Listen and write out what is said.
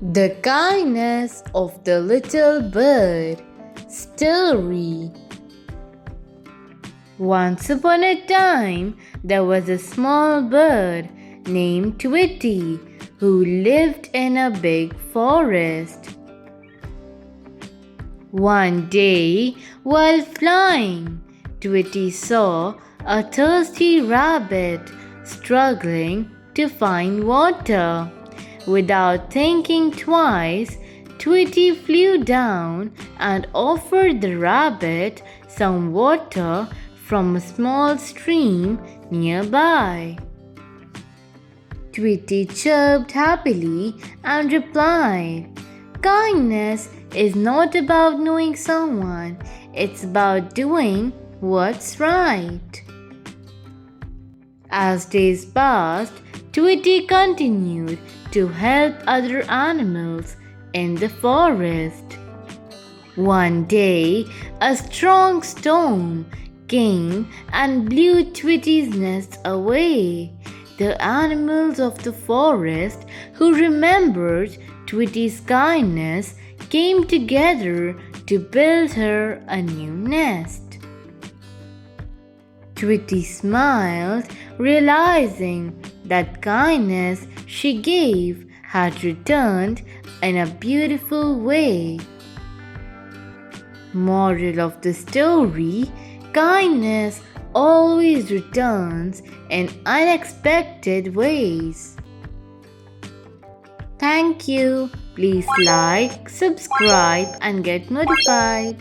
The kindness of the little bird. Story. Once upon a time, there was a small bird named Tweety who lived in a big forest. One day, while flying, Tweety saw a thirsty rabbit struggling to find water. Without thinking twice, Tweety flew down and offered the rabbit some water from a small stream nearby. Tweety chirped happily and replied, "Kindness is not about knowing someone, it's about doing what's right." As days passed, Tweety continued to help other animals in the forest. One day, a strong storm came and blew Tweety's nest away. The animals of the forest, who remembered Tweety's kindness, came together to build her a new nest. Tweety smiled, realizing that kindness she gave had returned in a beautiful way. Moral of the story: kindness always returns in unexpected ways. Thank you. Please like, subscribe, and get notified.